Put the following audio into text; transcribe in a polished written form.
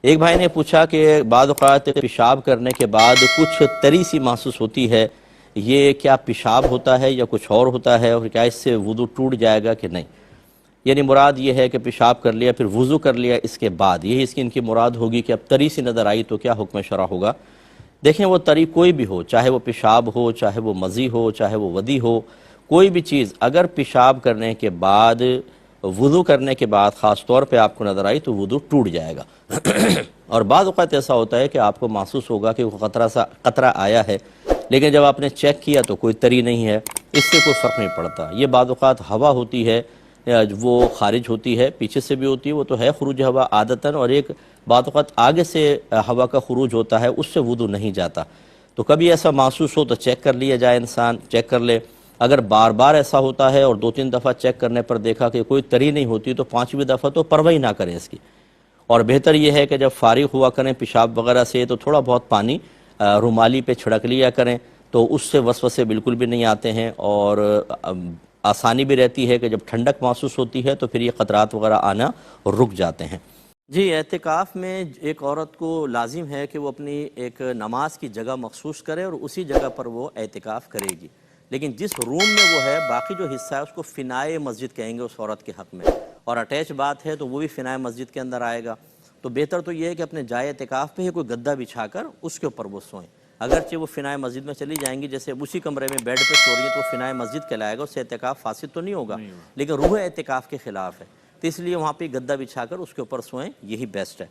ایک بھائی نے پوچھا کہ بعض اوقات پیشاب کرنے کے بعد کچھ تری سی محسوس ہوتی ہے، یہ کیا پیشاب ہوتا ہے یا کچھ اور ہوتا ہے، اور کیا اس سے وضو ٹوٹ جائے گا کہ نہیں؟ یعنی مراد یہ ہے کہ پیشاب کر لیا پھر وضو کر لیا اس کے بعد، یہی اس کی ان کی مراد ہوگی کہ اب تری سی نظر آئی تو کیا حکم شرع ہوگا؟ دیکھیں وہ تری کوئی بھی ہو، چاہے وہ پیشاب ہو، چاہے وہ مزی ہو، چاہے وہ ودی ہو، کوئی بھی چیز اگر پیشاب کرنے کے بعد وضو کرنے کے بعد خاص طور پہ آپ کو نظر آئی تو وضو ٹوٹ جائے گا۔ اور بعض اوقات ایسا ہوتا ہے کہ آپ کو محسوس ہوگا کہ وہ قطرہ آیا ہے، لیکن جب آپ نے چیک کیا تو کوئی تری نہیں ہے، اس سے کوئی فرق نہیں پڑتا۔ یہ بعض اوقات ہوا ہوتی ہے، وہ خارج ہوتی ہے، پیچھے سے بھی ہوتی ہے، وہ تو ہے خروج ہوا عادتاً، اور ایک بعض اوقات آگے سے ہوا کا خروج ہوتا ہے، اس سے وضو نہیں جاتا۔ تو کبھی ایسا محسوس ہو تو چیک کر لیا جائے، انسان چیک کر لے۔ اگر بار بار ایسا ہوتا ہے اور 2-3 دفعہ چیک کرنے پر دیکھا کہ کوئی تری نہیں ہوتی تو 5ویں دفعہ تو پرواہ ہی نہ کریں اس کی، اور بہتر یہ ہے کہ جب فارغ ہوا کریں پیشاب وغیرہ سے تو تھوڑا بہت پانی رومالی پہ چھڑک لیا کریں، تو اس سے وسوسے بالکل بھی نہیں آتے ہیں، اور آسانی بھی رہتی ہے کہ جب ٹھنڈک محسوس ہوتی ہے تو پھر یہ قطرات وغیرہ آنا رک جاتے ہیں۔ جی، اعتکاف میں ایک عورت کو لازم ہے کہ وہ اپنی ایک نماز کی جگہ مخصوص کرے اور اسی جگہ پر وہ اعتکاف کرے گی، لیکن جس روم میں وہ ہے باقی جو حصہ ہے اس کو فنائے مسجد کہیں گے اس عورت کے حق میں، اور اٹیچ بات ہے تو وہ بھی فنائے مسجد کے اندر آئے گا۔ تو بہتر تو یہ ہے کہ اپنے جائے اعتکاف پہ ہی کوئی گدہ بچھا کر اس کے اوپر وہ سوئیں، اگرچہ وہ فنائے مسجد میں چلی جائیں گی، جیسے اسی کمرے میں بیڈ پہ سو رہی ہیں تو وہ فنائے مسجد کہلائے گا، اس سے اعتکاف فاسد تو نہیں ہوگا، لیکن روح اعتکاف کے خلاف ہے، تو اس لیے وہاں پہ گدہ بچھا کر اس کے اوپر سوئیں، یہی بیسٹ ہے۔